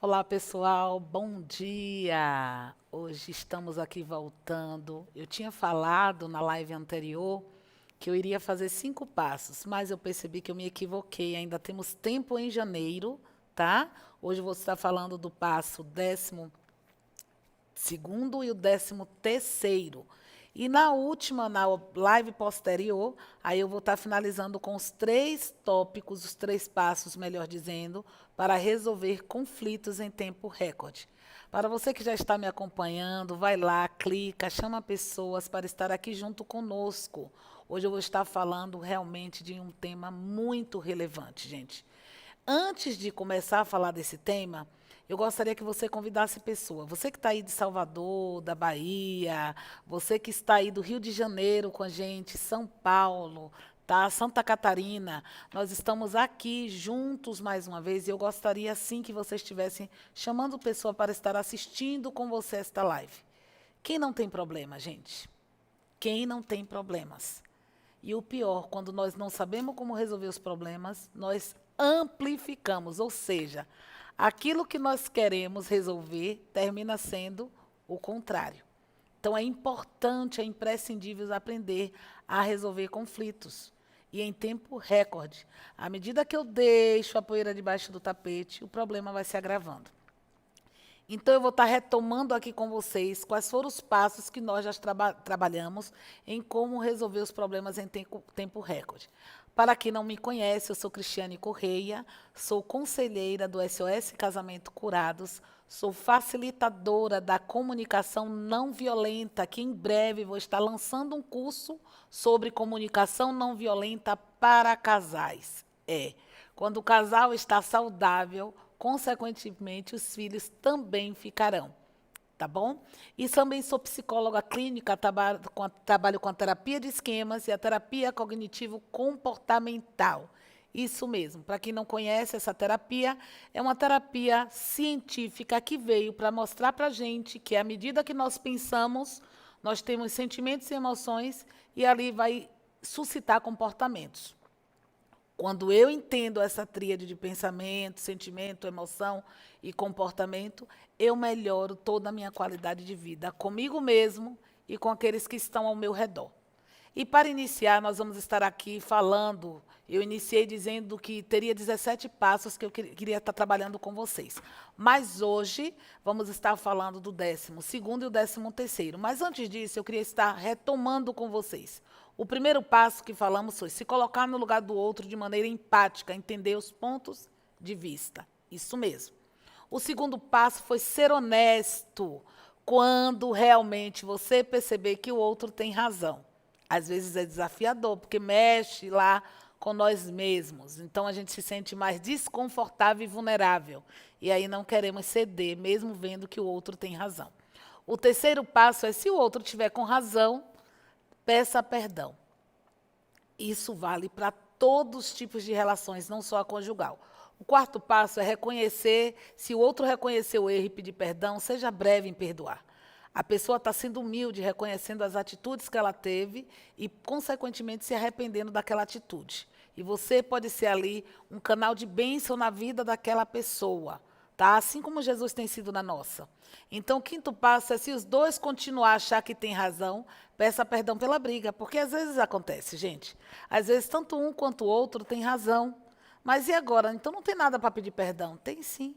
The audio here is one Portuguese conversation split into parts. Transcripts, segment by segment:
Olá, pessoal, bom dia! Hoje estamos aqui voltando. Eu tinha falado na live anterior que eu iria fazer 5 passos, mas eu percebi que eu me equivoquei. Ainda temos tempo em janeiro, tá? Hoje eu vou estar falando do passo 12º e o 13º. E na última, na live posterior, aí eu vou estar finalizando com os 3 tópicos, os 3 passos, melhor dizendo, para resolver conflitos em tempo recorde. Para você que já está me acompanhando, vai lá, clica, chama pessoas para estar aqui junto conosco. Hoje eu vou estar falando realmente de um tema muito relevante, gente. Antes de começar a falar desse tema, eu gostaria que você convidasse pessoa. Você que está aí de Salvador, da Bahia, você que está aí do Rio de Janeiro com a gente, São Paulo, tá? Santa Catarina, nós estamos aqui juntos mais uma vez e eu gostaria sim que vocês estivessem chamando pessoa para estar assistindo com você esta live. Quem não tem problema, gente? Quem não tem problemas? E o pior, quando nós não sabemos como resolver os problemas, nós amplificamos, ou seja, aquilo que nós queremos resolver termina sendo o contrário. Então é importante, é imprescindível aprender a resolver conflitos. E em tempo recorde. À medida que eu deixo a poeira debaixo do tapete, o problema vai se agravando. Então, eu vou estar retomando aqui com vocês quais foram os passos que nós já trabalhamos em como resolver os problemas em tempo recorde. Para quem não me conhece, eu sou Cristiane Correia, sou conselheira do SOS Casamento Curados, sou facilitadora da comunicação não violenta, que em breve vou estar lançando um curso sobre comunicação não violenta para casais. Quando o casal está saudável, consequentemente, os filhos também ficarão, tá bom? E também sou psicóloga clínica, trabalho com a terapia de esquemas e a terapia cognitivo-comportamental. Isso mesmo, para quem não conhece essa terapia, é uma terapia científica que veio para mostrar para a gente que, à medida que nós pensamos, nós temos sentimentos e emoções e ali vai suscitar comportamentos. Quando eu entendo essa tríade de pensamento, sentimento, emoção e comportamento, eu melhoro toda a minha qualidade de vida, comigo mesmo e com aqueles que estão ao meu redor. E para iniciar, nós vamos estar aqui falando. Eu iniciei dizendo que teria 17 passos que eu queria estar trabalhando com vocês. Mas hoje vamos estar falando do 12º e o 13º. Mas antes disso, eu queria estar retomando com vocês. O primeiro passo que falamos foi se colocar no lugar do outro de maneira empática, entender os pontos de vista. Isso mesmo. O segundo passo foi ser honesto quando realmente você perceber que o outro tem razão. Às vezes é desafiador, porque mexe lá com nós mesmos. Então a gente se sente mais desconfortável e vulnerável. E aí não queremos ceder, mesmo vendo que o outro tem razão. O terceiro passo é, se o outro tiver com razão, peça perdão. Isso vale para todos os tipos de relações, não só a conjugal. O quarto passo é reconhecer, se o outro reconhecer o erro e pedir perdão, seja breve em perdoar. A pessoa está sendo humilde, reconhecendo as atitudes que ela teve e, consequentemente, se arrependendo daquela atitude. E você pode ser ali um canal de bênção na vida daquela pessoa, tá? Assim como Jesus tem sido na nossa. Então, o quinto passo é, se os dois continuar a achar que tem razão, peça perdão pela briga, porque às vezes acontece, gente. Às vezes, tanto um quanto o outro tem razão. Mas e agora? Então, não tem nada para pedir perdão? Tem sim.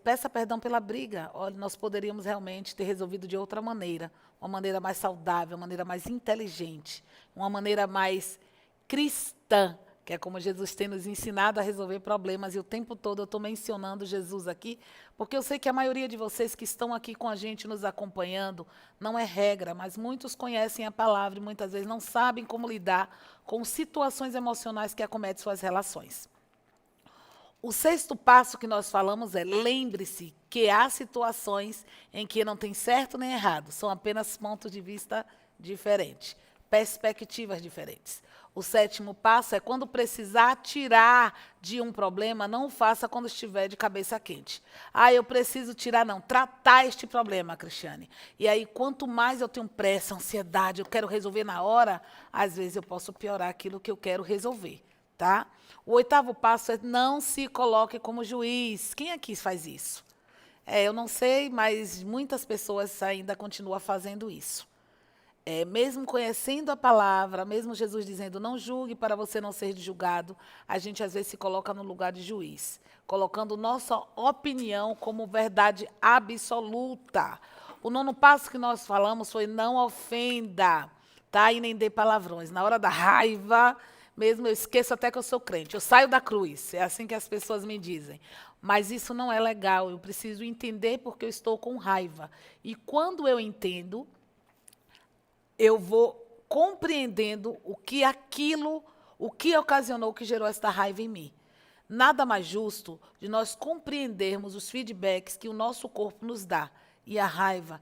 Peça perdão pela briga. Olha, nós poderíamos realmente ter resolvido de outra maneira, uma maneira mais saudável, uma maneira mais inteligente, uma maneira mais cristã, que é como Jesus tem nos ensinado a resolver problemas. E o tempo todo eu estou mencionando Jesus aqui, porque eu sei que a maioria de vocês que estão aqui com a gente, nos acompanhando, não é regra, mas muitos conhecem a palavra e muitas vezes não sabem como lidar com situações emocionais que acometem suas relações. O sexto passo que nós falamos é, lembre-se que há situações em que não tem certo nem errado, são apenas pontos de vista diferentes, perspectivas diferentes. O sétimo passo é, quando precisar tirar de um problema, não o faça quando estiver de cabeça quente. Ah, eu preciso tirar, não, tratar este problema, Cristiane. E aí, quanto mais eu tenho pressa, ansiedade, eu quero resolver na hora, às vezes eu posso piorar aquilo que eu quero resolver. tá? O 8º passo é não se coloque como juiz. Quem aqui faz isso? Eu não sei, mas muitas pessoas ainda continuam fazendo isso. Mesmo conhecendo a palavra, mesmo Jesus dizendo não julgue para você não ser julgado, a gente às vezes se coloca no lugar de juiz, colocando nossa opinião como verdade absoluta. O 9º passo que nós falamos foi não ofenda, tá? E nem dê palavrões. Na hora da raiva, mesmo eu esqueço até que eu sou crente, eu saio da cruz, é assim que as pessoas me dizem. Mas isso não é legal, eu preciso entender porque eu estou com raiva. E quando eu entendo, eu vou compreendendo o que ocasionou, o que gerou esta raiva em mim. Nada mais justo de nós compreendermos os feedbacks que o nosso corpo nos dá. E a raiva,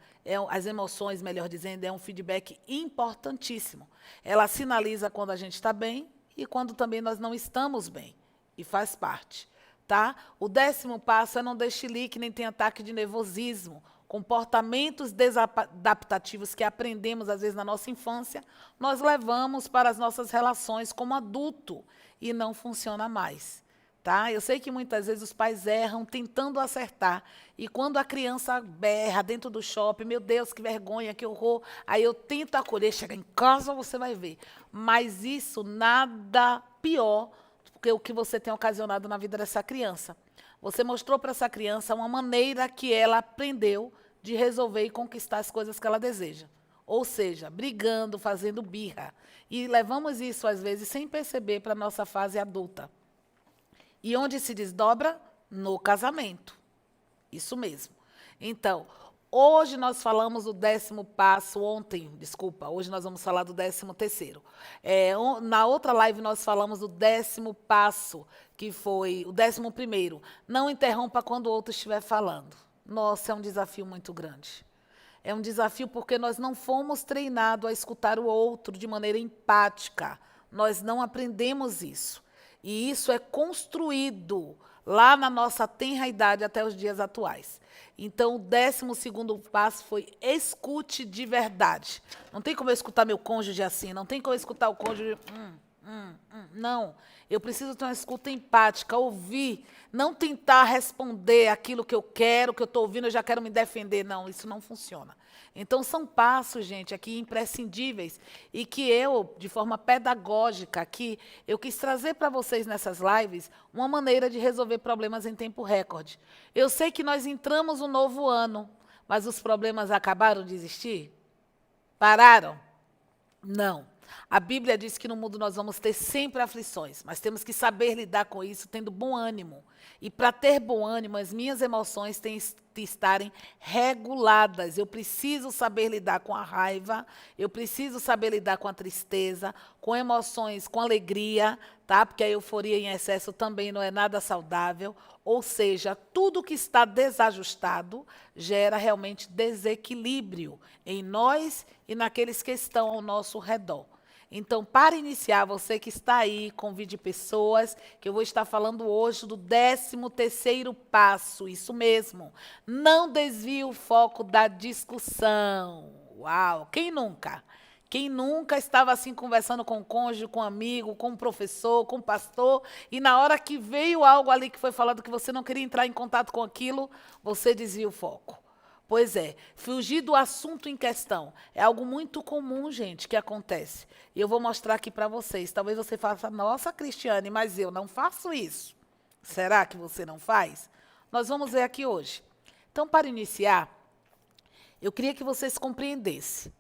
as emoções, melhor dizendo, é um feedback importantíssimo. Ela sinaliza quando a gente está bem e quando também nós não estamos bem. E faz parte. Tá? O 10º passo é não dar chilique nem ter ataque de nervosismo. Comportamentos desadaptativos que aprendemos, às vezes, na nossa infância, nós levamos para as nossas relações como adulto e não funciona mais. Tá? Eu sei que muitas vezes os pais erram tentando acertar e quando a criança berra dentro do shopping, meu Deus, que vergonha, que horror, aí eu tento acolher, chega em casa, você vai ver. Mas isso nada pior do que o que você tem ocasionado na vida dessa criança. Você mostrou para essa criança uma maneira que ela aprendeu de resolver e conquistar as coisas que ela deseja. Ou seja, brigando, fazendo birra. E levamos isso, às vezes, sem perceber para a nossa fase adulta. E onde se desdobra? No casamento. Isso mesmo. Então, hoje nós falamos do 10º passo, hoje nós vamos falar do 13º. Na outra live nós falamos do 10º passo, que foi o 11º. Não interrompa quando o outro estiver falando. Nossa, é um desafio muito grande. É um desafio porque nós não fomos treinados a escutar o outro de maneira empática. Nós não aprendemos isso. E isso é construído lá na nossa tenra idade até os dias atuais. Então, o 12º passo foi escute de verdade. Não tem como eu escutar meu cônjuge assim, não tem como eu escutar o cônjuge... Não, eu preciso ter uma escuta empática, ouvir, não tentar responder aquilo que eu quero, que eu estou ouvindo, eu já quero me defender. Não, isso não funciona. Então, são passos, gente, aqui imprescindíveis e que eu, de forma pedagógica, aqui, eu quis trazer para vocês nessas lives uma maneira de resolver problemas em tempo recorde. Eu sei que nós entramos no novo ano, mas os problemas acabaram de existir? Pararam? Não. A Bíblia diz que no mundo nós vamos ter sempre aflições, mas temos que saber lidar com isso tendo bom ânimo. E para ter bom ânimo, as minhas emoções têm que estarem reguladas. Eu preciso saber lidar com a raiva, eu preciso saber lidar com a tristeza, com emoções, com alegria, tá? Porque a euforia em excesso também não é nada saudável. Ou seja, tudo que está desajustado gera realmente desequilíbrio em nós e naqueles que estão ao nosso redor. Então, para iniciar, você que está aí, convide pessoas, que eu vou estar falando hoje do 13º passo, isso mesmo. Não desvie o foco da discussão. Uau, quem nunca? Quem nunca estava assim conversando com o cônjuge, com um amigo, com um professor, com um pastor, e na hora que veio algo ali que foi falado que você não queria entrar em contato com aquilo, você desvia o foco. Pois é, fugir do assunto em questão é algo muito comum, gente, que acontece. E eu vou mostrar aqui para vocês. Talvez você faça, nossa, Cristiane, mas eu não faço isso. Será que você não faz? Nós vamos ver aqui hoje. Então, para iniciar, eu queria que vocês compreendessem.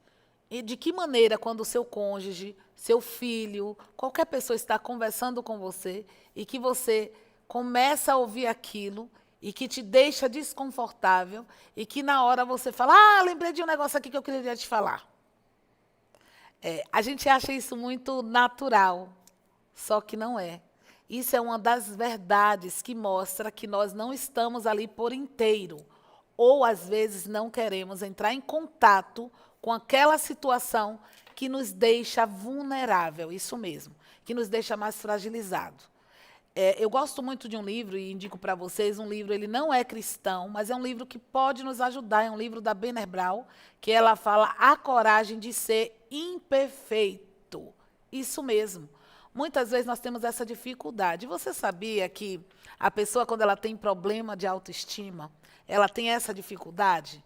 E de que maneira, quando o seu cônjuge, seu filho, qualquer pessoa está conversando com você e que você começa a ouvir aquilo e que te deixa desconfortável e que na hora você fala, lembrei de um negócio aqui que eu queria te falar. A gente acha isso muito natural, só que não é. Isso é uma das verdades que mostra que nós não estamos ali por inteiro, ou às vezes não queremos entrar em contato com aquela situação que nos deixa vulnerável, isso mesmo, que nos deixa mais fragilizado. Eu gosto muito de um livro, e indico para vocês, um livro, ele não é cristão, mas é um livro que pode nos ajudar, é um livro da Brené Brown, que ela fala A Coragem de Ser Imperfeito. Isso mesmo. Muitas vezes nós temos essa dificuldade. Você sabia que a pessoa, quando ela tem problema de autoestima, ela tem essa dificuldade?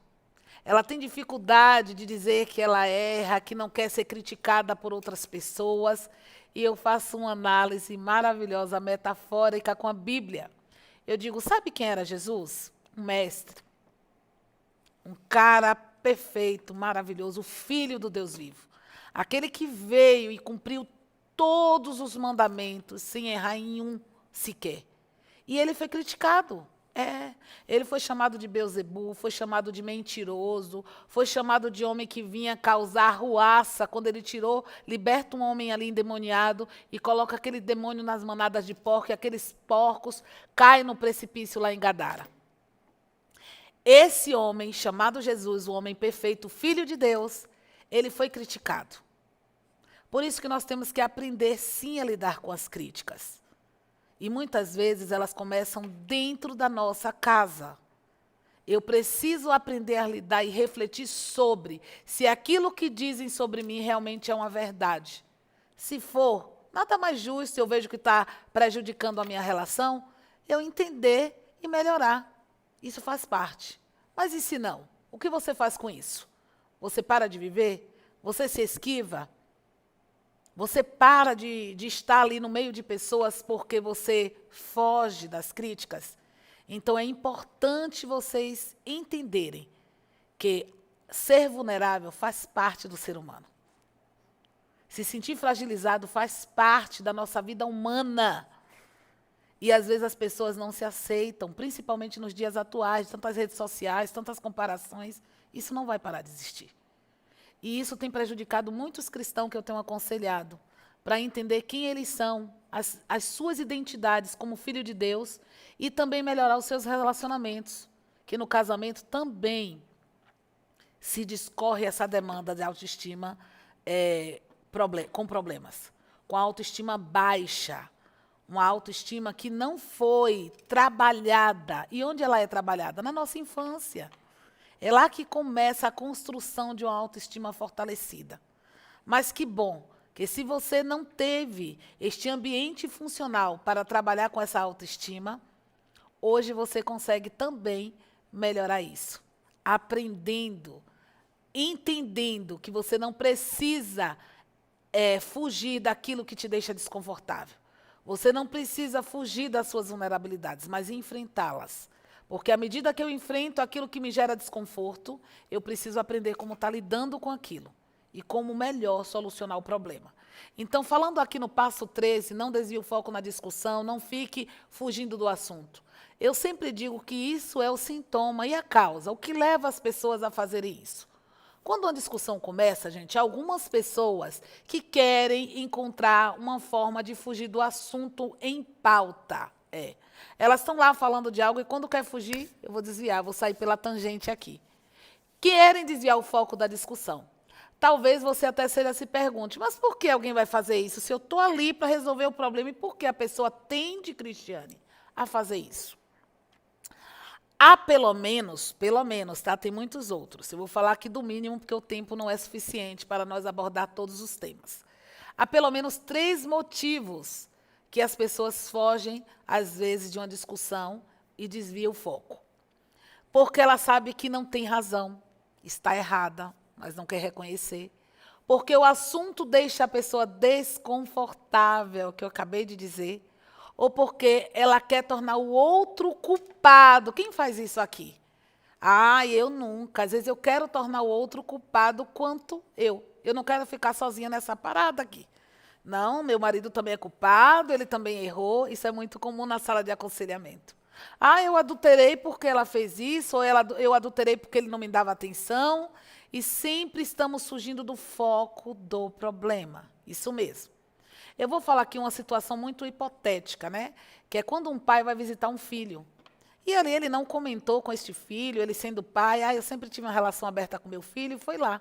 Ela tem dificuldade de dizer que ela erra, que não quer ser criticada por outras pessoas. E eu faço uma análise maravilhosa, metafórica com a Bíblia. Eu digo, sabe quem era Jesus? Um mestre, um cara perfeito, maravilhoso, o Filho do Deus vivo. Aquele que veio e cumpriu todos os mandamentos, sem errar em um sequer. E ele foi criticado. Ele foi chamado de Beelzebul, foi chamado de mentiroso, foi chamado de homem que vinha causar ruaça, quando ele liberta um homem ali endemoniado e coloca aquele demônio nas manadas de porco, e aqueles porcos caem no precipício lá em Gadara. Esse homem, chamado Jesus, o homem perfeito, o Filho de Deus, ele foi criticado. Por isso que nós temos que aprender, sim, a lidar com as críticas. E muitas vezes elas começam dentro da nossa casa. Eu preciso aprender a lidar e refletir sobre se aquilo que dizem sobre mim realmente é uma verdade. Se for, nada mais justo, eu vejo que está prejudicando a minha relação, eu entender e melhorar. Isso faz parte. Mas e se não? O que você faz com isso? Você para de viver? Você se esquiva? Você para de estar ali no meio de pessoas porque você foge das críticas? Então, é importante vocês entenderem que ser vulnerável faz parte do ser humano. Se sentir fragilizado faz parte da nossa vida humana. E, às vezes, as pessoas não se aceitam, principalmente nos dias atuais, tantas redes sociais, tantas comparações. Isso não vai parar de existir. E isso tem prejudicado muitos cristãos que eu tenho aconselhado, para entender quem eles são, as suas identidades como filho de Deus, e também melhorar os seus relacionamentos, que no casamento também se discorre essa demanda de autoestima com problemas, com a autoestima baixa, uma autoestima que não foi trabalhada. E onde ela é trabalhada? Na nossa infância. É lá que começa a construção de uma autoestima fortalecida. Mas que bom que se você não teve este ambiente funcional para trabalhar com essa autoestima, hoje você consegue também melhorar isso. Aprendendo, entendendo que você não precisa fugir daquilo que te deixa desconfortável. Você não precisa fugir das suas vulnerabilidades, mas enfrentá-las. Porque à medida que eu enfrento aquilo que me gera desconforto, eu preciso aprender como estar lidando com aquilo e como melhor solucionar o problema. Então, falando aqui no passo 13, não desvie o foco na discussão, não fique fugindo do assunto. Eu sempre digo que isso é o sintoma e a causa, o que leva as pessoas a fazerem isso. Quando uma discussão começa, gente, algumas pessoas que querem encontrar uma forma de fugir do assunto em pauta. Elas estão lá falando de algo e quando quer fugir, eu vou desviar, vou sair pela tangente aqui. Querem desviar o foco da discussão. Talvez você até se pergunte, mas por que alguém vai fazer isso? Se eu estou ali para resolver o problema, e por que a pessoa tende, Cristiane, a fazer isso? Há pelo menos, tá? Tem muitos outros. Eu vou falar aqui do mínimo, porque o tempo não é suficiente para nós abordar todos os temas. Há pelo menos 3 motivos que as pessoas fogem, às vezes, de uma discussão e desviam o foco. Porque ela sabe que não tem razão, está errada, mas não quer reconhecer. Porque o assunto deixa a pessoa desconfortável, que eu acabei de dizer. Ou porque ela quer tornar o outro culpado. Quem faz isso aqui? Eu nunca. Às vezes eu quero tornar o outro culpado quanto eu. Eu não quero ficar sozinha nessa parada aqui. Não, meu marido também é culpado, ele também errou. Isso é muito comum na sala de aconselhamento. Eu adulterei porque ela fez isso, ou eu adulterei porque ele não me dava atenção. E sempre estamos fugindo do foco do problema. Isso mesmo. Eu vou falar aqui uma situação muito hipotética, né? Que é quando um pai vai visitar um filho. E ali ele não comentou com este filho, ele sendo pai, eu sempre tive uma relação aberta com meu filho, e foi lá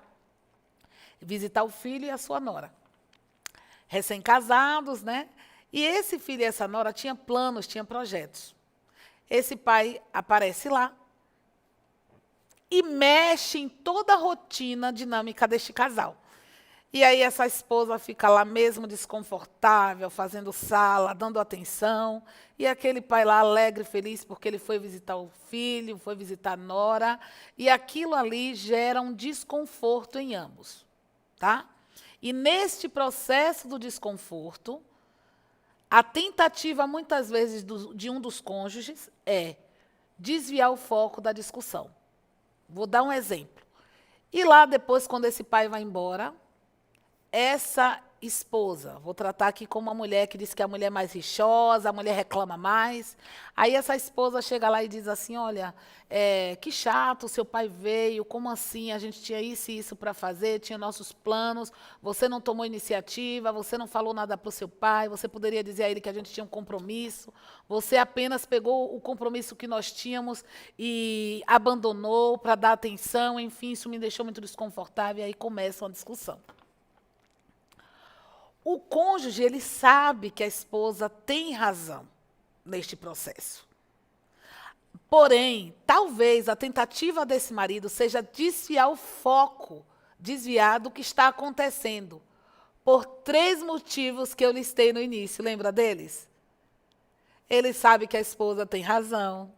visitar o filho e a sua nora. Recém-casados, né? E esse filho e essa nora tinham planos, tinham projetos. Esse pai aparece lá e mexe em toda a rotina dinâmica deste casal. E aí essa esposa fica lá mesmo desconfortável, fazendo sala, dando atenção, e aquele pai lá alegre, feliz, porque ele foi visitar o filho, foi visitar a nora, e aquilo ali gera um desconforto em ambos, tá? E neste processo do desconforto, a tentativa muitas vezes de um dos cônjuges é desviar o foco da discussão. Vou dar um exemplo. E lá depois, quando esse pai vai embora, essa esposa, vou tratar aqui como uma mulher que diz que a mulher é mais rixosa, a mulher reclama mais. Aí essa esposa chega lá e diz assim, olha, que chato, seu pai veio, como assim? A gente tinha isso e isso para fazer, tinha nossos planos, você não tomou iniciativa, você não falou nada para o seu pai, você poderia dizer a ele que a gente tinha um compromisso, você apenas pegou o compromisso que nós tínhamos e abandonou para dar atenção, enfim, isso me deixou muito desconfortável, e aí começa uma discussão. O cônjuge, ele sabe que a esposa tem razão neste processo. Porém, talvez a tentativa desse marido seja desviar o foco, desviar do que está acontecendo, por 3 motivos que eu listei no início, lembra deles? Ele sabe que a esposa tem razão,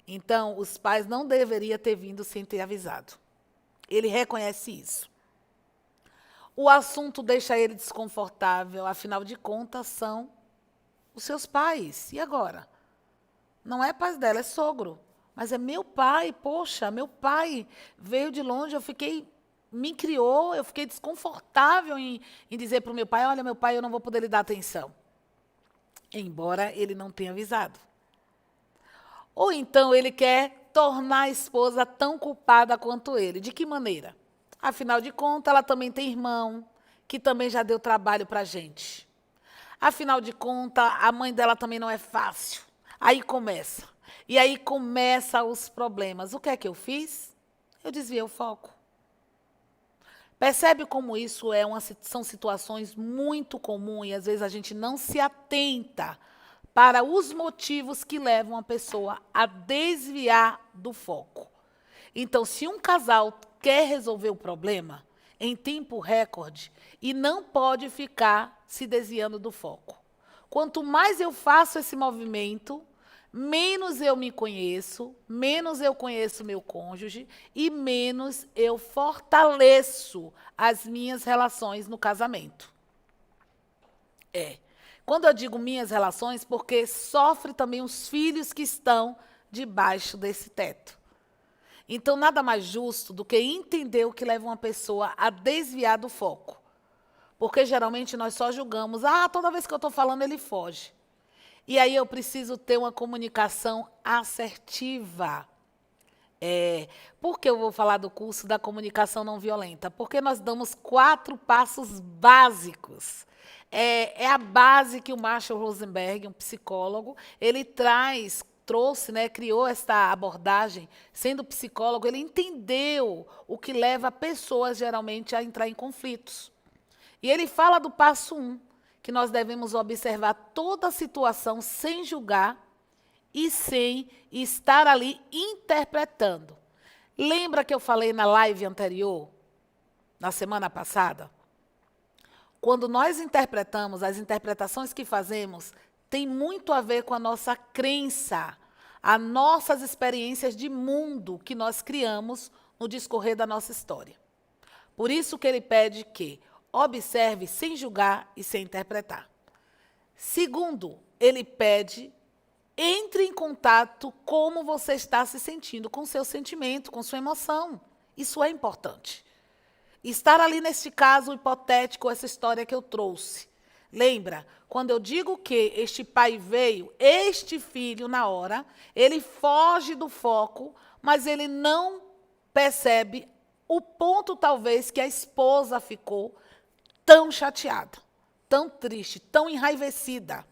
então os pais não deveriam ter vindo sem ter avisado. Ele reconhece isso. O assunto deixa ele desconfortável, afinal de contas, são os seus pais. E agora? Não é pai dela, é sogro. Mas é meu pai, poxa, meu pai veio de longe, me criou, eu fiquei desconfortável em dizer para o meu pai, olha, meu pai, eu não vou poder lhe dar atenção. Embora ele não tenha avisado. Ou então ele quer tornar a esposa tão culpada quanto ele. De que maneira? Afinal de contas, ela também tem irmão, que também já deu trabalho para a gente. Afinal de contas, a mãe dela também não é fácil. Aí começa. E aí começam os problemas. O que é que eu fiz? Eu desviei o foco. Percebe como isso são situações muito comuns e às vezes a gente não se atenta para os motivos que levam a pessoa a desviar do foco. Então, se um casal quer resolver o problema em tempo recorde e não pode ficar se desviando do foco. Quanto mais eu faço esse movimento, menos eu me conheço, menos eu conheço meu cônjuge e menos eu fortaleço as minhas relações no casamento. Quando eu digo minhas relações, porque sofre também os filhos que estão debaixo desse teto. Então, nada mais justo do que entender o que leva uma pessoa a desviar do foco. Porque geralmente nós só julgamos, toda vez que eu estou falando ele foge. E aí eu preciso ter uma comunicação assertiva. Por que eu vou falar do curso da comunicação não violenta? Porque nós damos 4 passos básicos. É a base que o Marshall Rosenberg, um psicólogo, ele trouxe, criou esta abordagem, sendo psicólogo, ele entendeu o que leva pessoas geralmente a entrar em conflitos. E ele fala do passo 1, que nós devemos observar toda a situação sem julgar e sem estar ali interpretando. Lembra que eu falei na live anterior, na semana passada? Quando nós interpretamos, as interpretações que fazemos têm muito a ver com a nossa crença, as nossas experiências de mundo que nós criamos no discorrer da nossa história. Por isso que ele pede que observe sem julgar e sem interpretar. Segundo, ele pede, entre em contato como você está se sentindo, com seu sentimento, com sua emoção. Isso é importante. Estar ali nesse caso hipotético, essa história que eu trouxe. Lembra, quando eu digo que este pai veio, este filho na hora, ele foge do foco, mas ele não percebe o ponto talvez que a esposa ficou tão chateada, tão triste, tão enraivecida.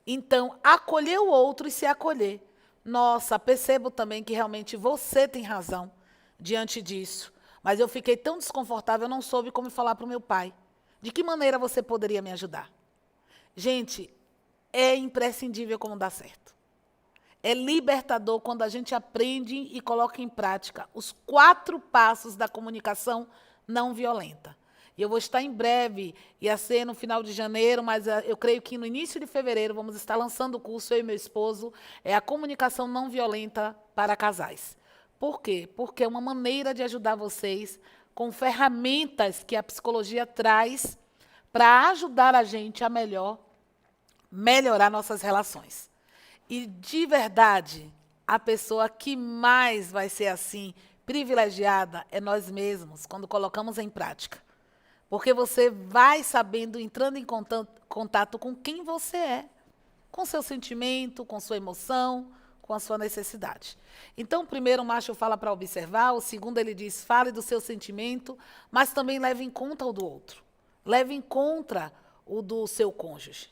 Então, acolher o outro e se acolher. Nossa, percebo também que realmente você tem razão diante disso. Mas eu fiquei tão desconfortável, eu não soube como falar para o meu pai. De que maneira você poderia me ajudar? Gente, é imprescindível como dar certo. É libertador quando a gente aprende e coloca em prática os 4 passos da comunicação não violenta. E eu vou estar em breve, ia ser no final de janeiro, mas eu creio que no início de fevereiro vamos estar lançando o curso, eu e meu esposo, é a comunicação não violenta para casais. Por quê? Porque é uma maneira de ajudar vocês com ferramentas que a psicologia traz para ajudar a gente a melhorar nossas relações. E, de verdade, a pessoa que mais vai ser assim, privilegiada, é nós mesmos, quando colocamos em prática. Porque você vai sabendo, entrando em contato com quem você é, com seu sentimento, com sua emoção, com a sua necessidade. Então, primeiro o macho fala para observar, o segundo ele diz, fale do seu sentimento, mas também leve em conta o do outro. Leve em conta o do seu cônjuge.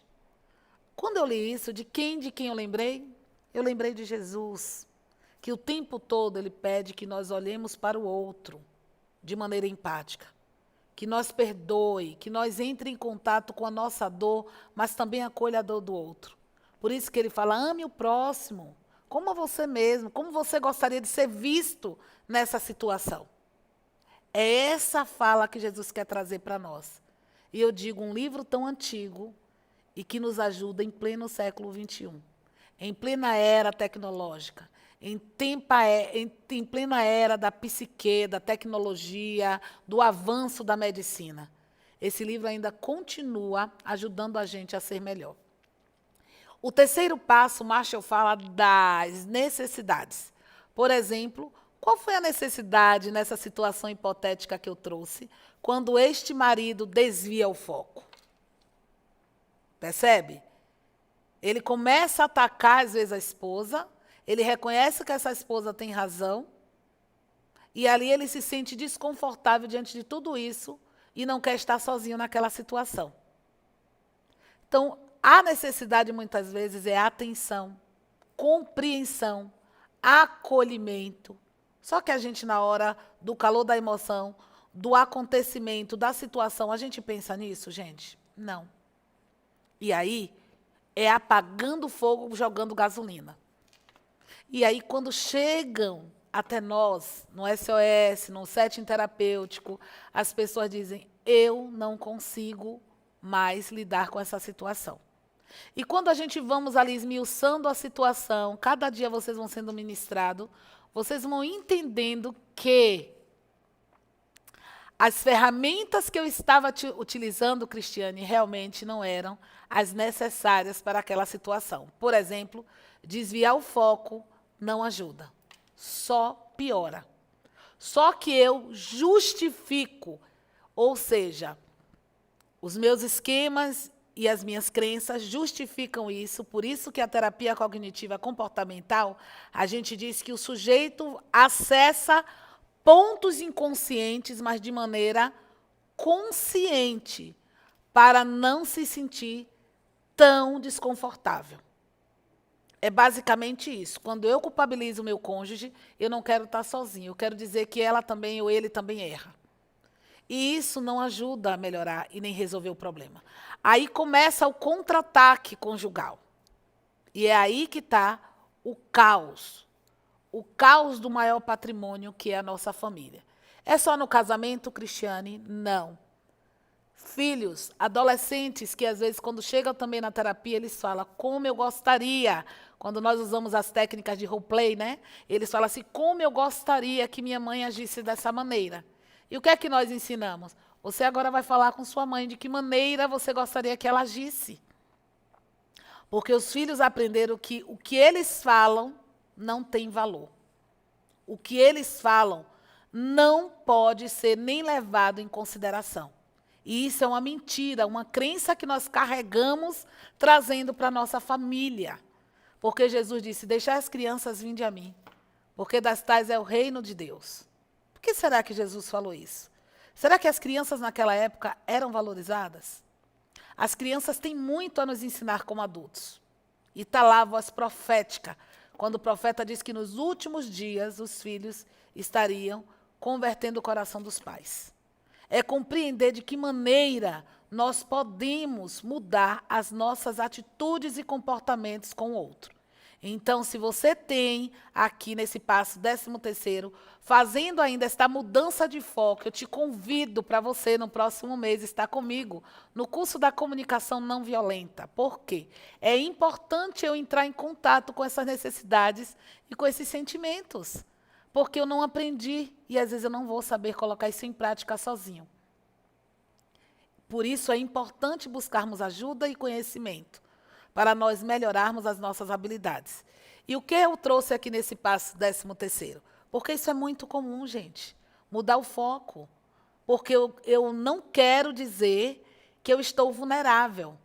Quando eu li isso, de quem eu lembrei? Eu lembrei de Jesus, que o tempo todo ele pede que nós olhemos para o outro de maneira empática, que nós perdoe, que nós entre em contato com a nossa dor, mas também acolha a dor do outro. Por isso que ele fala, ame o próximo, como você mesmo, como você gostaria de ser visto nessa situação. É essa fala que Jesus quer trazer para nós. E eu digo, um livro tão antigo e que nos ajuda em pleno século XXI, em plena era tecnológica, em plena era da psique, da tecnologia, do avanço da medicina. Esse livro ainda continua ajudando a gente a ser melhor. O terceiro passo, Marshall fala das necessidades. Por exemplo, qual foi a necessidade nessa situação hipotética que eu trouxe, quando este marido desvia o foco? Percebe? Ele começa a atacar, às vezes, a esposa, ele reconhece que essa esposa tem razão, e ali ele se sente desconfortável diante de tudo isso e não quer estar sozinho naquela situação. Então, a necessidade, muitas vezes, é atenção, compreensão, acolhimento. Só que a gente, na hora do calor da emoção, do acontecimento, da situação, a gente pensa nisso, gente? Não. E aí, é apagando fogo, jogando gasolina. E aí, quando chegam até nós, no SOS, no setting terapêutico, as pessoas dizem, eu não consigo mais lidar com essa situação. E quando a gente vamos ali esmiuçando a situação, cada dia vocês vão sendo ministrados, vocês vão entendendo que as ferramentas que eu estava utilizando, Cristiane, realmente não eram as necessárias para aquela situação. Por exemplo, desviar o foco não ajuda, só piora. Só que eu justifico, ou seja, os meus esquemas e as minhas crenças justificam isso, por isso que a terapia cognitiva comportamental, a gente diz que o sujeito acessa pontos inconscientes, mas de maneira consciente, para não se sentir tão desconfortável. É basicamente isso. Quando eu culpabilizo o meu cônjuge, eu não quero estar sozinho, eu quero dizer que ela também ou ele também erra. E isso não ajuda a melhorar e nem resolver o problema. Aí começa o contra-ataque conjugal. E é aí que está o caos. O caos do maior patrimônio, que é a nossa família. É só no casamento, Cristiane? Não. Filhos, adolescentes, que às vezes quando chegam também na terapia, eles falam, como eu gostaria, quando nós usamos as técnicas de roleplay, né? Eles falam assim, como eu gostaria que minha mãe agisse dessa maneira. E o que é que nós ensinamos? Você agora vai falar com sua mãe de que maneira você gostaria que ela agisse. Porque os filhos aprenderam que o que eles falam não tem valor. O que eles falam não pode ser nem levado em consideração. E isso é uma mentira, uma crença que nós carregamos trazendo para a nossa família. Porque Jesus disse, deixai as crianças virem a mim, porque das tais é o reino de Deus. Por que será que Jesus falou isso? Será que as crianças naquela época eram valorizadas? As crianças têm muito a nos ensinar como adultos. E está lá a voz profética, quando o profeta diz que nos últimos dias os filhos estariam convertendo o coração dos pais. É compreender de que maneira nós podemos mudar as nossas atitudes e comportamentos com o outro. Então, se você tem aqui nesse passo 13º, fazendo ainda esta mudança de foco, eu te convido para você no próximo mês estar comigo no curso da comunicação não violenta. Por quê? É importante eu entrar em contato com essas necessidades e com esses sentimentos, porque eu não aprendi e às vezes eu não vou saber colocar isso em prática sozinho. Por isso é importante buscarmos ajuda e conhecimento, para nós melhorarmos as nossas habilidades. E o que eu trouxe aqui nesse passo 13º? Porque isso é muito comum, gente. Mudar o foco. Porque eu não quero dizer que eu estou vulnerável,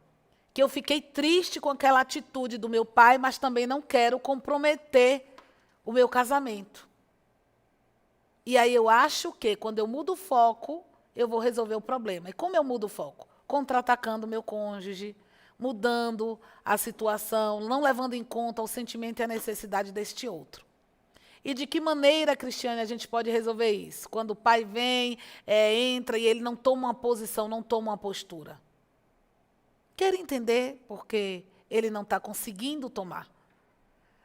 que eu fiquei triste com aquela atitude do meu pai, mas também não quero comprometer o meu casamento. E aí eu acho que quando eu mudo o foco, eu vou resolver o problema. E como eu mudo o foco? Contra-atacando o meu cônjuge, mudando a situação, não levando em conta o sentimento e a necessidade deste outro. E de que maneira, Cristiane, a gente pode resolver isso? Quando o pai vem, entra e ele não toma uma posição, não toma uma postura. Quer entender porque ele não está conseguindo tomar.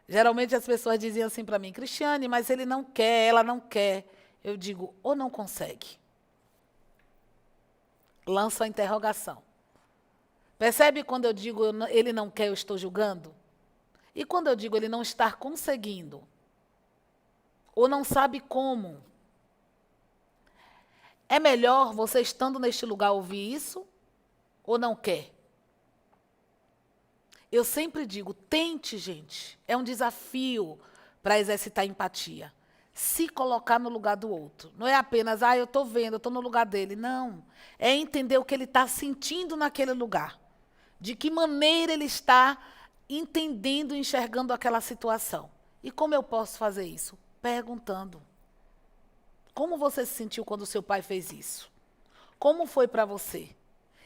Geralmente as pessoas diziam assim para mim, Cristiane, mas ele não quer, ela não quer. Eu digo, ou não consegue. Lanço a interrogação. Percebe quando eu digo ele não quer, eu estou julgando? E quando eu digo ele não está conseguindo? Ou não sabe como? É melhor você estando neste lugar ouvir isso? Ou não quer? Eu sempre digo, tente, gente. É um desafio para exercitar empatia. Se colocar no lugar do outro. Não é apenas, eu estou vendo, eu estou no lugar dele. Não. É entender o que ele está sentindo naquele lugar. De que maneira ele está entendendo e enxergando aquela situação. E como eu posso fazer isso? Perguntando. Como você se sentiu quando seu pai fez isso? Como foi para você?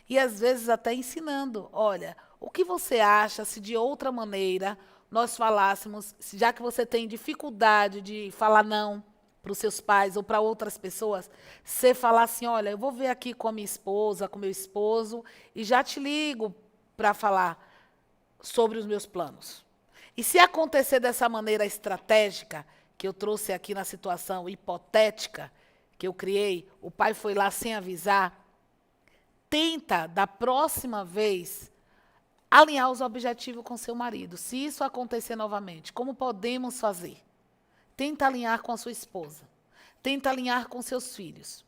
E às vezes até ensinando. Olha, o que você acha se de outra maneira nós falássemos, já que você tem dificuldade de falar não para os seus pais ou para outras pessoas, você falar assim, olha, eu vou ver aqui com a minha esposa, com meu esposo, e já te ligo para falar sobre os meus planos. E se acontecer dessa maneira estratégica, que eu trouxe aqui na situação hipotética que eu criei, o pai foi lá sem avisar, tenta, da próxima vez, alinhar os objetivos com seu marido. Se isso acontecer novamente, como podemos fazer? Tenta alinhar com a sua esposa. Tenta alinhar com seus filhos.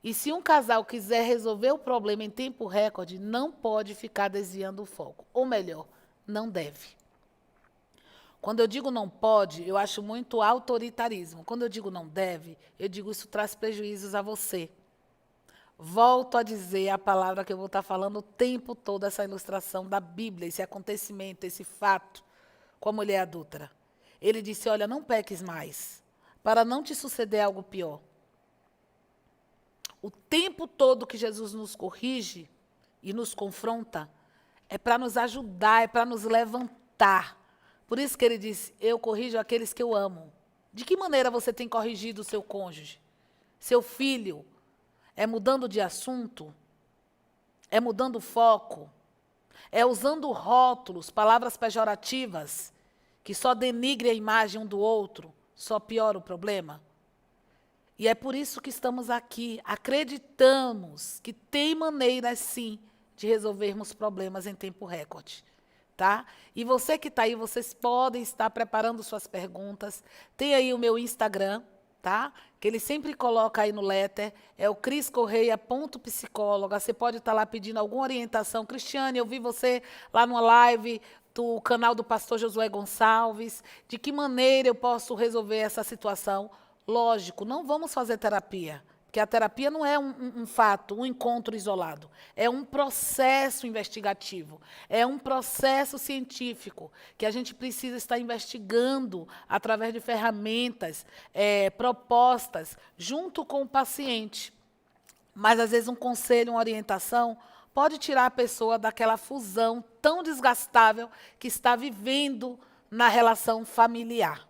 E se um casal quiser resolver o problema em tempo recorde, não pode ficar desviando o foco. Ou melhor, não deve. Quando eu digo não pode, eu acho muito autoritarismo. Quando eu digo não deve, eu digo isso traz prejuízos a você. Volto a dizer a palavra que eu vou estar falando o tempo todo, essa ilustração da Bíblia, esse acontecimento, esse fato com a mulher adúltera. Ele disse, olha, não peques mais, para não te suceder algo pior. O tempo todo que Jesus nos corrige e nos confronta é para nos ajudar, é para nos levantar. Por isso que ele diz, eu corrijo aqueles que eu amo. De que maneira você tem corrigido o seu cônjuge? Seu filho? É mudando de assunto? É mudando o foco? É usando rótulos, palavras pejorativas, que só denigre a imagem um do outro, só piora o problema? E é por isso que estamos aqui, acreditamos que tem maneiras, sim, de resolvermos problemas em tempo recorde. Tá? E você que está aí, vocês podem estar preparando suas perguntas. Tem aí o meu Instagram, tá? Que ele sempre coloca aí no letter, é o criscorreia.psicóloga. Você pode estar lá pedindo alguma orientação. Cristiane, eu vi você lá numa live do canal do pastor Josué Gonçalves. De que maneira eu posso resolver essa situação? Lógico, não vamos fazer terapia, porque a terapia não é um fato, um encontro isolado. É um processo investigativo, é um processo científico que a gente precisa estar investigando através de ferramentas, propostas, junto com o paciente. Mas, às vezes, um conselho, uma orientação, pode tirar a pessoa daquela fusão tão desgastável que está vivendo na relação familiar.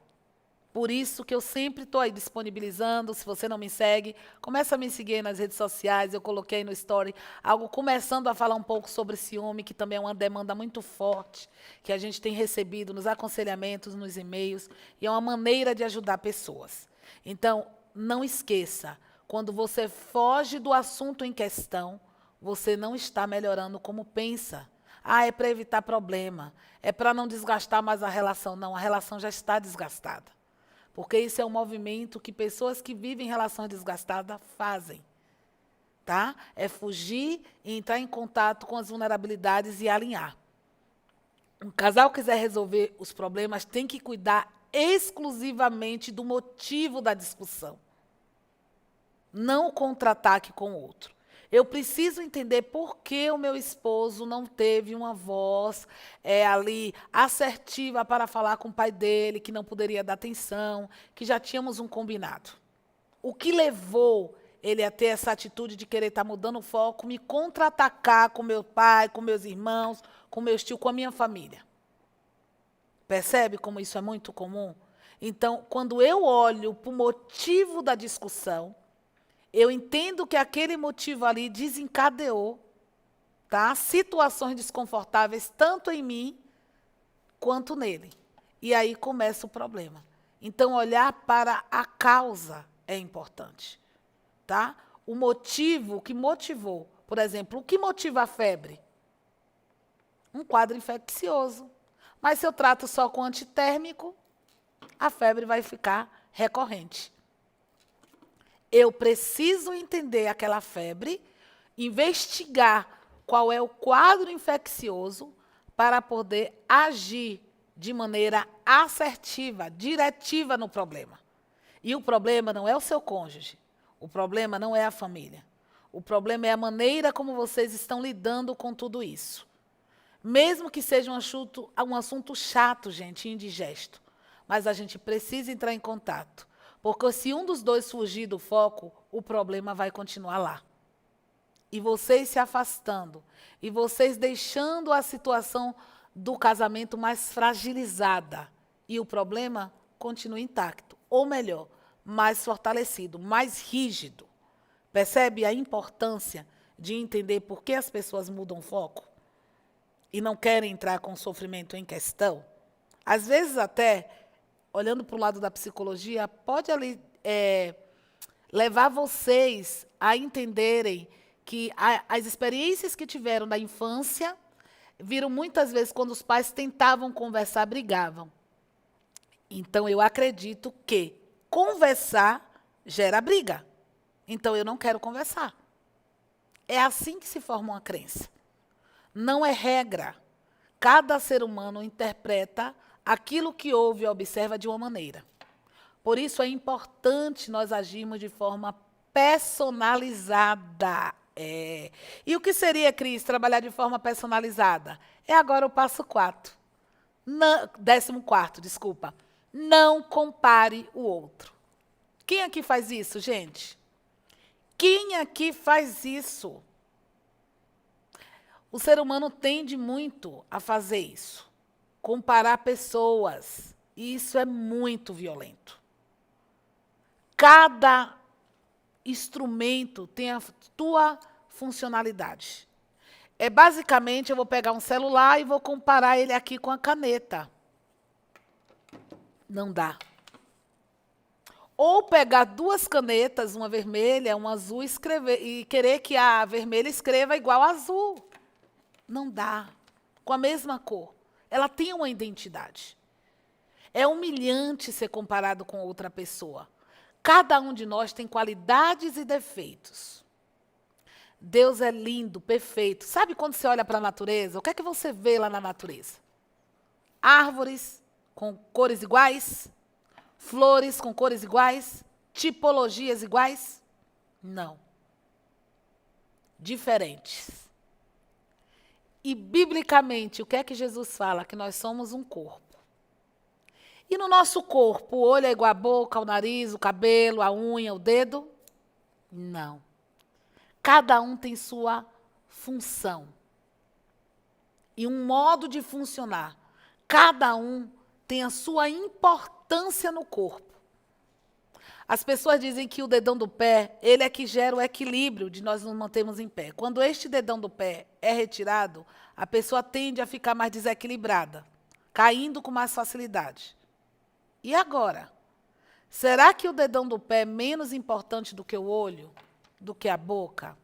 Por isso que eu sempre estou aí disponibilizando. Se você não me segue, começa a me seguir aí nas redes sociais. Eu coloquei no Story algo começando a falar um pouco sobre ciúme, que também é uma demanda muito forte, que a gente tem recebido nos aconselhamentos, nos e-mails, e é uma maneira de ajudar pessoas. Então, não esqueça, quando você foge do assunto em questão, você não está melhorando como pensa. Ah, é para evitar problema, é para não desgastar mais a relação. Não, a relação já está desgastada. Porque isso é um movimento que pessoas que vivem relações desgastadas fazem. Tá? É fugir e entrar em contato com as vulnerabilidades e alinhar. Um casal quiser resolver os problemas, tem que cuidar exclusivamente do motivo da discussão. Não o contra-ataque com o outro. Eu preciso entender por que o meu esposo não teve uma voz ali assertiva para falar com o pai dele, que não poderia dar atenção, que já tínhamos um combinado. O que levou ele a ter essa atitude de querer estar mudando o foco, me contra-atacar com meu pai, com meus irmãos, com meus tios, com a minha família? Percebe como isso é muito comum? Então, quando eu olho para o motivo da discussão, eu entendo que aquele motivo ali desencadeou, tá, situações desconfortáveis, tanto em mim quanto nele. E aí começa o problema. Então, olhar para a causa é importante. Tá? O motivo, o que motivou. Por exemplo, o que motiva a febre? Um quadro infeccioso. Mas se eu trato só com antitérmico, a febre vai ficar recorrente. Eu preciso entender aquela febre, investigar qual é o quadro infeccioso para poder agir de maneira assertiva, diretiva no problema. E o problema não é o seu cônjuge, o problema não é a família. O problema é a maneira como vocês estão lidando com tudo isso. Mesmo que seja um assunto chato, gente, indigesto, mas a gente precisa entrar em contato. Porque se um dos dois fugir do foco, o problema vai continuar lá. E vocês se afastando, e vocês deixando a situação do casamento mais fragilizada. E o problema continua intacto. Ou melhor, mais fortalecido, mais rígido. Percebe a importância de entender por que as pessoas mudam o foco? E não querem entrar com o sofrimento em questão? Às vezes até, olhando para o lado da psicologia, pode ali levar vocês a entenderem que as experiências que tiveram na infância viram muitas vezes quando os pais tentavam conversar, brigavam. Então, eu acredito que conversar gera briga. Então, eu não quero conversar. É assim que se forma uma crença. Não é regra. Cada ser humano interpreta aquilo que ouve e observa de uma maneira. Por isso é importante nós agirmos de forma personalizada. E o que seria, Cris, trabalhar de forma personalizada? É agora o passo 4. 14º, desculpa. Não compare o outro. Quem aqui faz isso, gente? Quem aqui faz isso? O ser humano tende muito a fazer isso. Comparar pessoas. E isso é muito violento. Cada instrumento tem a sua funcionalidade. Basicamente, eu vou pegar um celular e vou comparar ele aqui com a caneta. Não dá. Ou pegar duas canetas, uma vermelha, uma azul, e querer que a vermelha escreva igual a azul. Não dá. Com a mesma cor. Ela tem uma identidade. É humilhante ser comparado com outra pessoa. Cada um de nós tem qualidades e defeitos. Deus é lindo, perfeito. Sabe quando você olha para a natureza? O que é que você vê lá na natureza? Árvores com cores iguais? Flores com cores iguais? Tipologias iguais? Não. Diferentes. E, biblicamente, o que é que Jesus fala? Que nós somos um corpo. E no nosso corpo, o olho é igual a boca, o nariz, o cabelo, a unha, o dedo? Não. Cada um tem sua função. E um modo de funcionar. Cada um tem a sua importância no corpo. As pessoas dizem que o dedão do pé, ele é que gera o equilíbrio de nós nos mantermos em pé. Quando este dedão do pé é retirado, a pessoa tende a ficar mais desequilibrada, caindo com mais facilidade. E agora? Será que o dedão do pé é menos importante do que o olho, do que a boca?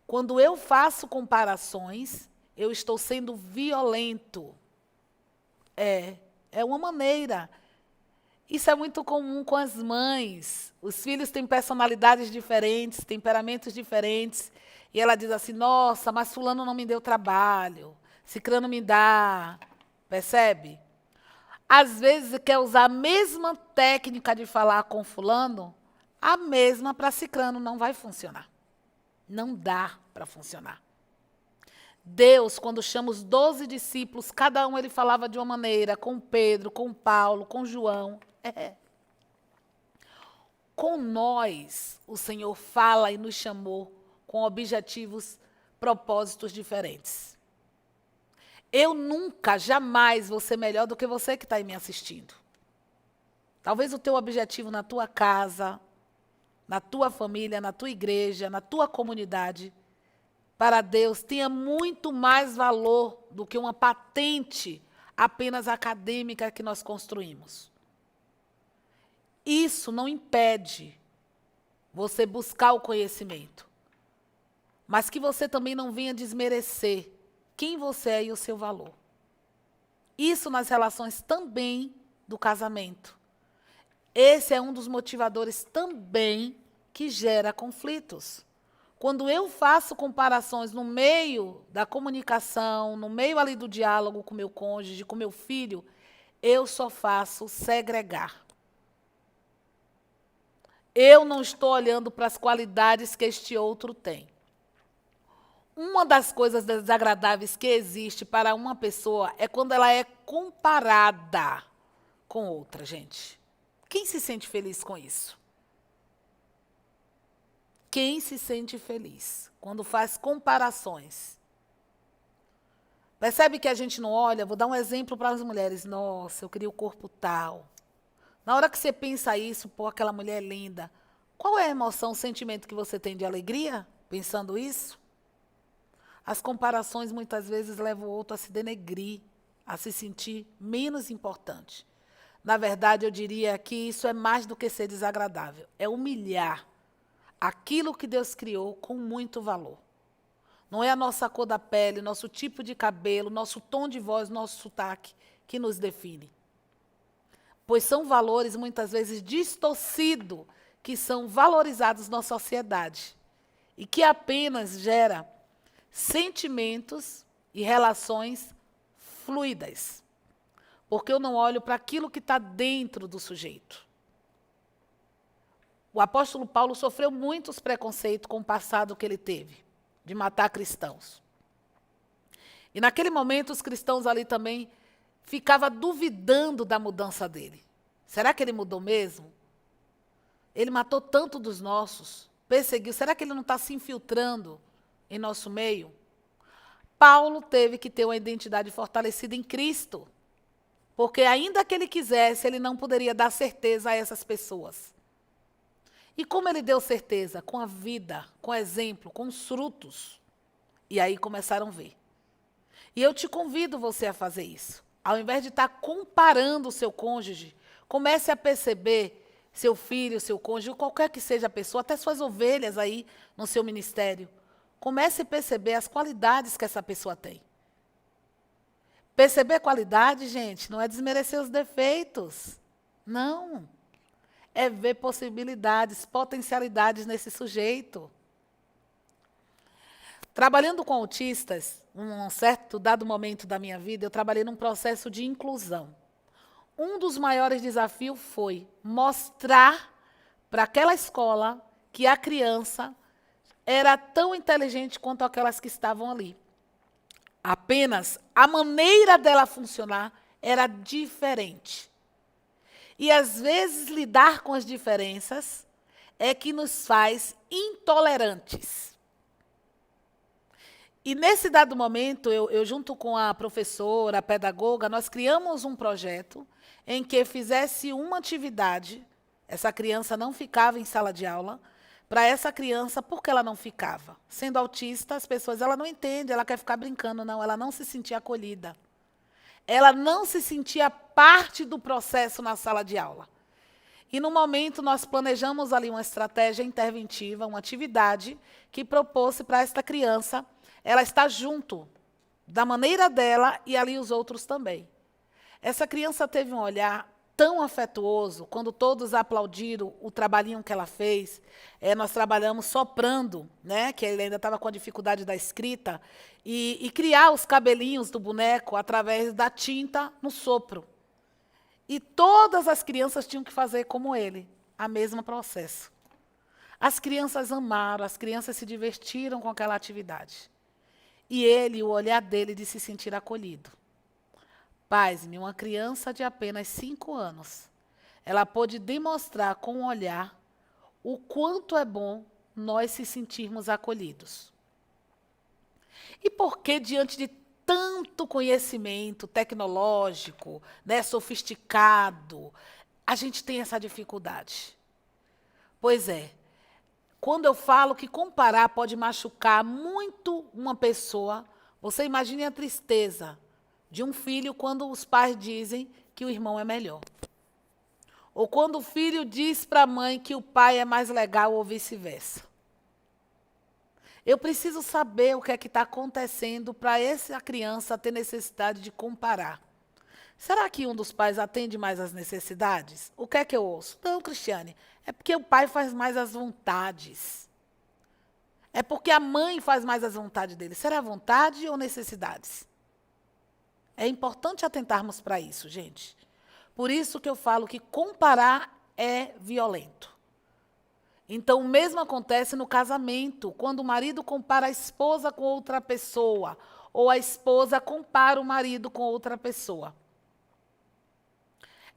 Quando eu faço comparações, eu estou sendo violento. É uma maneira. Isso é muito comum com as mães. Os filhos têm personalidades diferentes, temperamentos diferentes. E ela diz assim, nossa, mas fulano não me deu trabalho. Cicrano me dá. Percebe? Às vezes quer usar a mesma técnica de falar com fulano, a mesma para cicrano não vai funcionar. Não dá para funcionar. Deus, quando chama os 12 discípulos, cada um ele falava de uma maneira, com Pedro, com Paulo, com João. Com nós, o Senhor fala e nos chamou com objetivos, propósitos diferentes. Eu nunca, jamais vou ser melhor do que você que está aí me assistindo. Talvez o teu objetivo na tua casa, na tua família, na tua igreja, na tua comunidade, para Deus tenha muito mais valor do que uma patente apenas acadêmica que nós construímos. Isso não impede você buscar o conhecimento, mas que você também não venha desmerecer quem você é e o seu valor. Isso nas relações também do casamento. Esse é um dos motivadores também que gera conflitos. Quando eu faço comparações no meio da comunicação, no meio ali do diálogo com meu cônjuge, com meu filho, eu só faço segregar. Eu não estou olhando para as qualidades que este outro tem. Uma das coisas desagradáveis que existe para uma pessoa é quando ela é comparada com outra, gente. Quem se sente feliz com isso? Quem se sente feliz quando faz comparações? Percebe que a gente não olha? Vou dar um exemplo para as mulheres. Nossa, eu queria o corpo tal. Na hora que você pensa isso, pô, aquela mulher é linda. Qual é a emoção, o sentimento que você tem de alegria pensando isso? As comparações muitas vezes levam o outro a se denegrir, a se sentir menos importante. Na verdade, eu diria que isso é mais do que ser desagradável. É humilhar aquilo que Deus criou com muito valor. Não é a nossa cor da pele, nosso tipo de cabelo, nosso tom de voz, nosso sotaque que nos define. Pois são valores muitas vezes distorcidos que são valorizados na sociedade e que apenas gera sentimentos e relações fluidas. Porque eu não olho para aquilo que está dentro do sujeito. O apóstolo Paulo sofreu muitos preconceitos com o passado que ele teve, de matar cristãos. E naquele momento os cristãos ali também ficavam duvidando da mudança dele. Será que ele mudou mesmo? Ele matou tanto dos nossos, perseguiu. Será que ele não está se infiltrando em nosso meio? Paulo teve que ter uma identidade fortalecida em Cristo, porque ainda que ele quisesse, ele não poderia dar certeza a essas pessoas. E como ele deu certeza? Com a vida, com o exemplo, com os frutos. E aí começaram a ver. E eu te convido você a fazer isso. Ao invés de estar comparando o seu cônjuge, comece a perceber seu filho, seu cônjuge, qualquer que seja a pessoa, até suas ovelhas aí no seu ministério. Comece a perceber as qualidades que essa pessoa tem. Perceber qualidade, gente, não é desmerecer os defeitos. Não. É ver possibilidades, potencialidades nesse sujeito. Trabalhando com autistas, um certo dado momento da minha vida, eu trabalhei num processo de inclusão. Um dos maiores desafios foi mostrar para aquela escola que a criança era tão inteligente quanto aquelas que estavam ali. Apenas a maneira dela funcionar era diferente. E às vezes lidar com as diferenças é que nos faz intolerantes. E nesse dado momento, eu junto com a professora, a pedagoga, nós criamos um projeto em que fizesse uma atividade. Essa criança não ficava em sala de aula. Para essa criança, por que ela não ficava? Sendo autista, as pessoas, ela não entende, ela quer ficar brincando, não, ela não se sentia acolhida. Ela não se sentia parte do processo na sala de aula. E no momento nós planejamos ali uma estratégia interventiva, uma atividade que propôs para esta criança ela estar junto, da maneira dela e ali os outros também. Essa criança teve um olhar tão afetuoso, quando todos aplaudiram o trabalhinho que ela fez. Nós trabalhamos soprando, né, que ele ainda estava com a dificuldade da escrita, e criar os cabelinhos do boneco através da tinta no sopro. E todas as crianças tinham que fazer como ele, a mesmo processo. As crianças amaram, as crianças se divertiram com aquela atividade. E ele, o olhar dele de se sentir acolhido. Paz-me, uma criança de apenas 5 anos, ela pôde demonstrar com o olhar o quanto é bom nós se sentirmos acolhidos. E por que, diante de tanto conhecimento tecnológico, né, sofisticado, a gente tem essa dificuldade? Pois é, quando eu falo que comparar pode machucar muito uma pessoa, você imagine a tristeza de um filho quando os pais dizem que o irmão é melhor. Ou quando o filho diz para a mãe que o pai é mais legal ou vice-versa. Eu preciso saber o que é que está acontecendo para essa criança ter necessidade de comparar. Será que um dos pais atende mais às necessidades? O que é que eu ouço? Não, Cristiane, é porque o pai faz mais as vontades. É porque a mãe faz mais as vontades dele. Será vontade ou necessidades? É importante atentarmos para isso, gente. Por isso que eu falo que comparar é violento. Então, o mesmo acontece no casamento, quando o marido compara a esposa com outra pessoa, ou a esposa compara o marido com outra pessoa.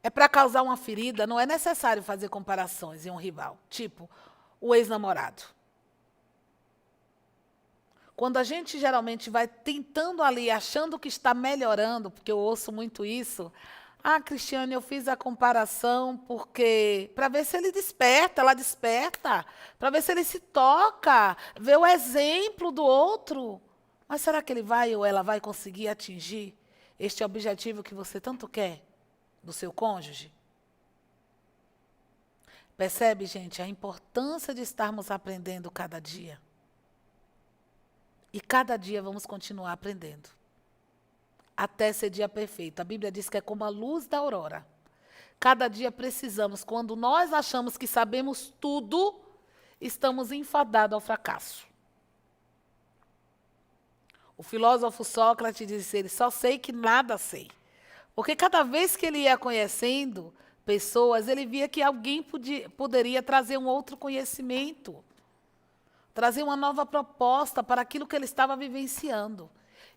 É para causar uma ferida, não é necessário fazer comparações em um rival, tipo o ex-namorado. Quando a gente geralmente vai tentando ali, achando que está melhorando, porque eu ouço muito isso, Cristiane, eu fiz a comparação porque para ver se ele desperta, ela desperta, para ver se ele se toca, ver o exemplo do outro. Mas será que ele vai ou ela vai conseguir atingir este objetivo que você tanto quer do seu cônjuge? Percebe, gente, a importância de estarmos aprendendo cada dia. E cada dia vamos continuar aprendendo. Até ser dia perfeito. A Bíblia diz que é como a luz da aurora. Cada dia precisamos, quando nós achamos que sabemos tudo, estamos enfadados ao fracasso. O filósofo Sócrates disse, ele só sei que nada sei. Porque cada vez que ele ia conhecendo pessoas, ele via que alguém poderia trazer um outro conhecimento, trazer uma nova proposta para aquilo que ele estava vivenciando.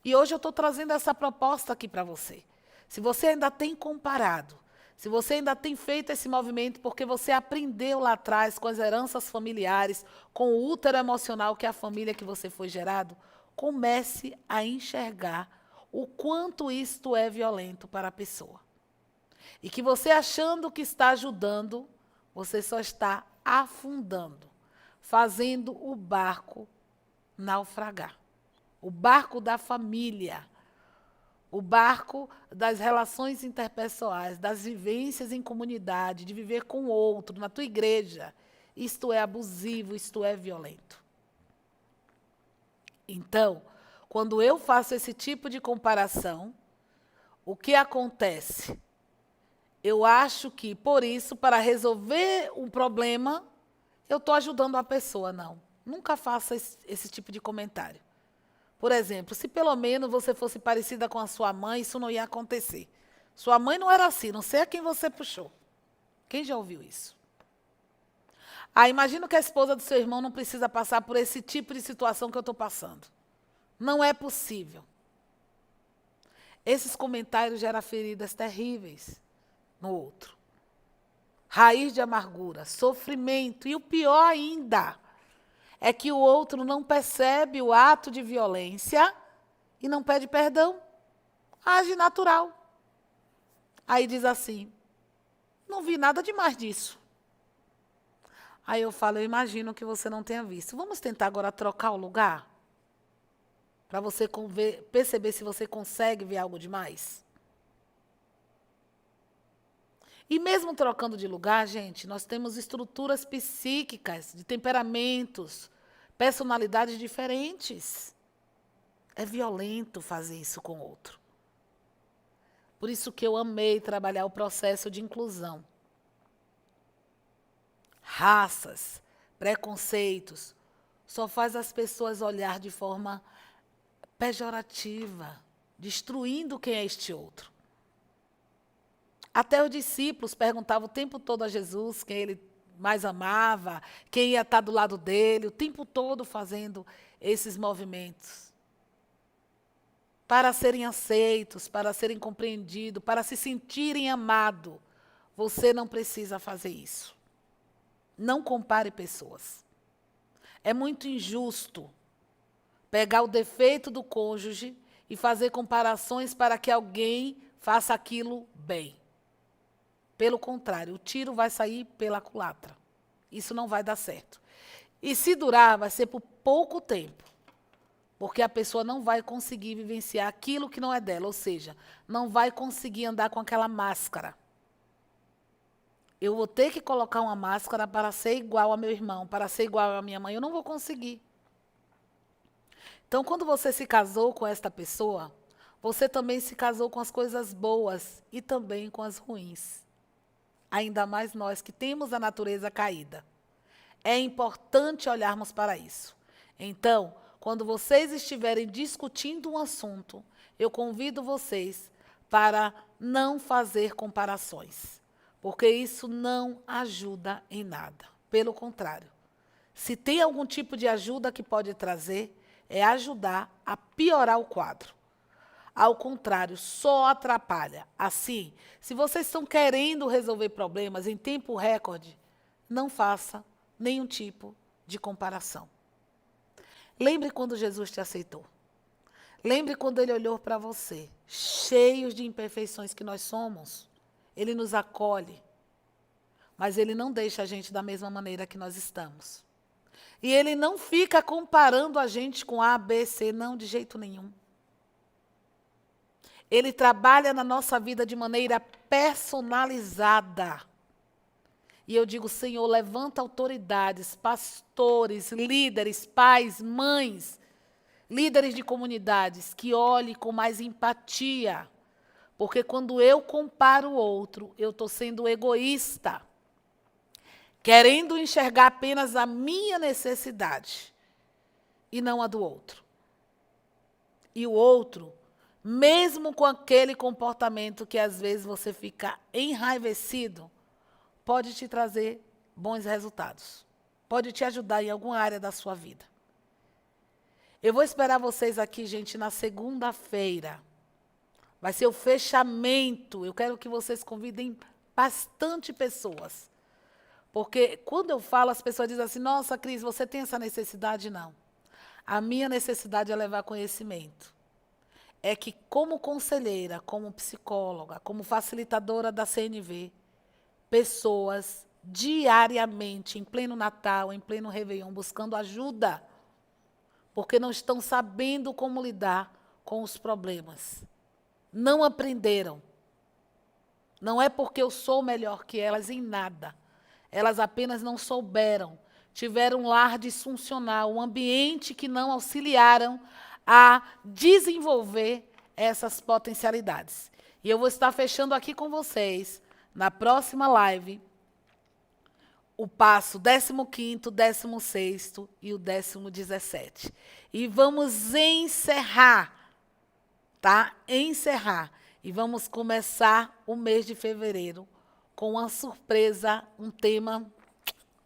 E hoje eu estou trazendo essa proposta aqui para você. Se você ainda tem comparado, se você ainda tem feito esse movimento porque você aprendeu lá atrás com as heranças familiares, com o útero emocional que é a família que você foi gerado, comece a enxergar o quanto isto é violento para a pessoa. E que você achando que está ajudando, você só está afundando, fazendo o barco naufragar. O barco da família, o barco das relações interpessoais, das vivências em comunidade, de viver com o outro, na tua igreja. Isto é abusivo, isto é violento. Então, quando eu faço esse tipo de comparação, o que acontece? Eu acho que, por isso, para resolver um problema, eu estou ajudando a pessoa. Não, nunca faça esse tipo de comentário. Por exemplo, se pelo menos você fosse parecida com a sua mãe, isso não ia acontecer. Sua mãe não era assim, não sei a quem você puxou. Quem já ouviu isso? Imagino que a esposa do seu irmão não precisa passar por esse tipo de situação que eu estou passando. Não é possível. Esses comentários geram feridas terríveis no outro. Raiz de amargura, sofrimento e o pior ainda é que o outro não percebe o ato de violência e não pede perdão. Age natural. Aí diz assim, não vi nada demais disso. Aí eu falo, eu imagino que você não tenha visto. Vamos tentar agora trocar o lugar? Para você perceber se você consegue ver algo demais? E mesmo trocando de lugar, gente, nós temos estruturas psíquicas, de temperamentos, personalidades diferentes. É violento fazer isso com o outro. Por isso que eu amei trabalhar o processo de inclusão. Raças, preconceitos, só faz as pessoas olhar de forma pejorativa, destruindo quem é este outro. Até os discípulos perguntavam o tempo todo a Jesus quem ele mais amava, quem ia estar do lado dele, o tempo todo fazendo esses movimentos. Para serem aceitos, para serem compreendidos, para se sentirem amados. Você não precisa fazer isso. Não compare pessoas. É muito injusto pegar o defeito do cônjuge e fazer comparações para que alguém faça aquilo bem. Pelo contrário, o tiro vai sair pela culatra. Isso não vai dar certo. E se durar, vai ser por pouco tempo. Porque a pessoa não vai conseguir vivenciar aquilo que não é dela. Ou seja, não vai conseguir andar com aquela máscara. Eu vou ter que colocar uma máscara para ser igual a meu irmão, para ser igual a minha mãe. Eu não vou conseguir. Então, quando você se casou com esta pessoa, você também se casou com as coisas boas e também com as ruins. Ainda mais nós que temos a natureza caída. É importante olharmos para isso. Então, quando vocês estiverem discutindo um assunto, eu convido vocês para não fazer comparações, porque isso não ajuda em nada. Pelo contrário, se tem algum tipo de ajuda que pode trazer, é ajudar a piorar o quadro. Ao contrário, só atrapalha. Assim, se vocês estão querendo resolver problemas em tempo recorde, não faça nenhum tipo de comparação. Lembre quando Jesus te aceitou. Lembre quando ele olhou para você, cheios de imperfeições que nós somos. Ele nos acolhe, mas ele não deixa a gente da mesma maneira que nós estamos. E ele não fica comparando a gente com A, B, C, não, de jeito nenhum. Ele trabalha na nossa vida de maneira personalizada. E eu digo, Senhor, levanta autoridades, pastores, líderes, pais, mães, líderes de comunidades, que olhem com mais empatia. Porque quando eu comparo o outro, eu estou sendo egoísta, querendo enxergar apenas a minha necessidade e não a do outro. E o outro, mesmo com aquele comportamento que às vezes você fica enraivecido, pode te trazer bons resultados. Pode te ajudar em alguma área da sua vida. Eu vou esperar vocês aqui, gente, na segunda-feira. Vai ser o fechamento. Eu quero que vocês convidem bastante pessoas. Porque quando eu falo, as pessoas dizem assim, nossa, Cris, você tem essa necessidade? Não. A minha necessidade é levar conhecimento. É que como conselheira, como psicóloga, como facilitadora da CNV, pessoas diariamente, em pleno Natal, em pleno Réveillon, buscando ajuda, porque não estão sabendo como lidar com os problemas. Não aprenderam. Não é porque eu sou melhor que elas em nada. Elas apenas não souberam. Tiveram um lar disfuncional, um ambiente que não auxiliaram a desenvolver essas potencialidades. E eu vou estar fechando aqui com vocês, na próxima live, o passo 15º, 16º e o 17º. E vamos encerrar, tá? Encerrar. E vamos começar o mês de fevereiro com uma surpresa, um tema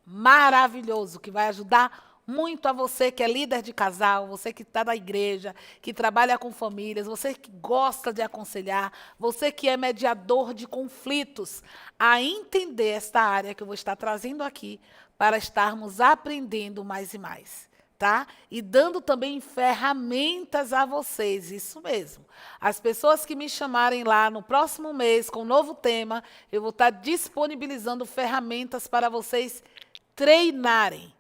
maravilhoso, que vai ajudar muito a você que é líder de casal, você que está na igreja, que trabalha com famílias, você que gosta de aconselhar, você que é mediador de conflitos, a entender esta área que eu vou estar trazendo aqui, para estarmos aprendendo mais e mais. Tá? E dando também ferramentas a vocês, isso mesmo. As pessoas que me chamarem lá no próximo mês com um novo tema, eu vou estar disponibilizando ferramentas para vocês treinarem.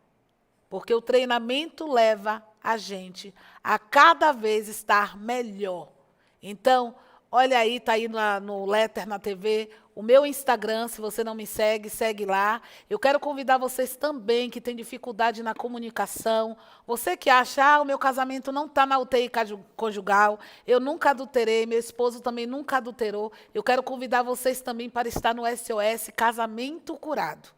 Porque o treinamento leva a gente a cada vez estar melhor. Então, olha aí, está aí no Letter na TV, o meu Instagram, se você não me segue, segue lá. Eu quero convidar vocês também que têm dificuldade na comunicação. Você que acha, o meu casamento não está na UTI conjugal, eu nunca adulterei, meu esposo também nunca adulterou. Eu quero convidar vocês também para estar no SOS Casamento Curado.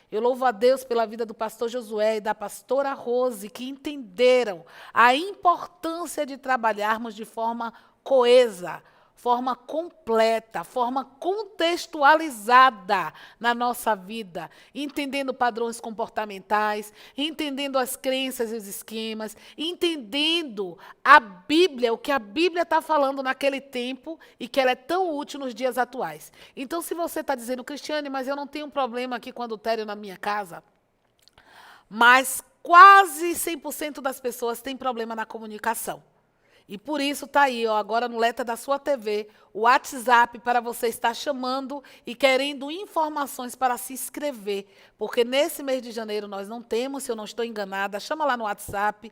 Eu louvo a Deus pela vida do pastor Josué e da pastora Rose, que entenderam a importância de trabalharmos de forma coesa, forma completa, forma contextualizada na nossa vida, entendendo padrões comportamentais, entendendo as crenças e os esquemas, entendendo a Bíblia, o que a Bíblia está falando naquele tempo e que ela é tão útil nos dias atuais. Então, se você está dizendo, Cristiane, mas eu não tenho um problema aqui com adultério na minha casa, mas quase 100% das pessoas têm problema na comunicação. E por isso está aí, ó, agora no Letra da sua TV, o WhatsApp para você estar chamando e querendo informações para se inscrever. Porque nesse mês de janeiro nós não temos, se eu não estou enganada, chama lá no WhatsApp,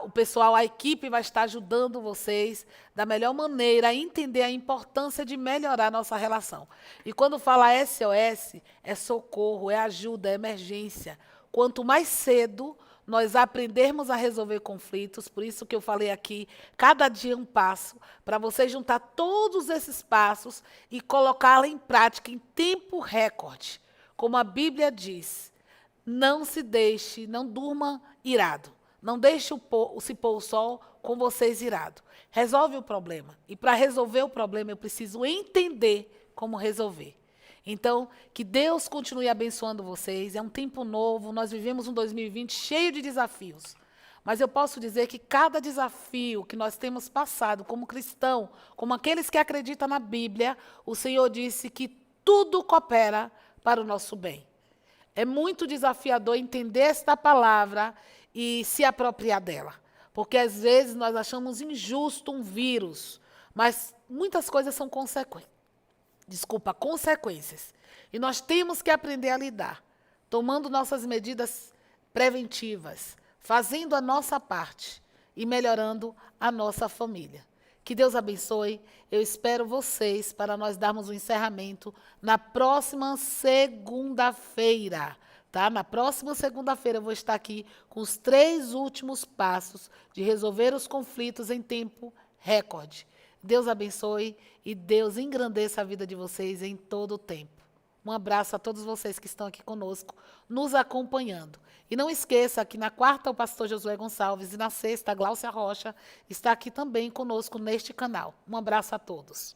o pessoal, a equipe vai estar ajudando vocês da melhor maneira a entender a importância de melhorar a nossa relação. E quando fala SOS, é socorro, é ajuda, é emergência. Quanto mais cedo nós aprendermos a resolver conflitos, por isso que eu falei aqui, cada dia um passo, para você juntar todos esses passos e colocá-la em prática em tempo recorde. Como a Bíblia diz, não se deixe, não durma irado. Não deixe se pôr o sol com vocês irado. Resolve o problema. E para resolver o problema, eu preciso entender como resolver. Então, que Deus continue abençoando vocês. É um tempo novo, nós vivemos um 2020 cheio de desafios. Mas eu posso dizer que cada desafio que nós temos passado como cristão, como aqueles que acreditam na Bíblia, o Senhor disse que tudo coopera para o nosso bem. É muito desafiador entender esta palavra e se apropriar dela. Porque às vezes nós achamos injusto um vírus, mas muitas coisas são consequências. E nós temos que aprender a lidar, tomando nossas medidas preventivas, fazendo a nossa parte e melhorando a nossa família. Que Deus abençoe. Eu espero vocês para nós darmos o encerramento na próxima segunda-feira. Tá? Na próxima segunda-feira eu vou estar aqui com os 3 últimos passos de resolver os conflitos em tempo recorde. Deus abençoe e Deus engrandeça a vida de vocês em todo o tempo. Um abraço a todos vocês que estão aqui conosco, nos acompanhando. E não esqueça que na quarta o pastor Josué Gonçalves e na sexta a Gláucia Rocha está aqui também conosco neste canal. Um abraço a todos.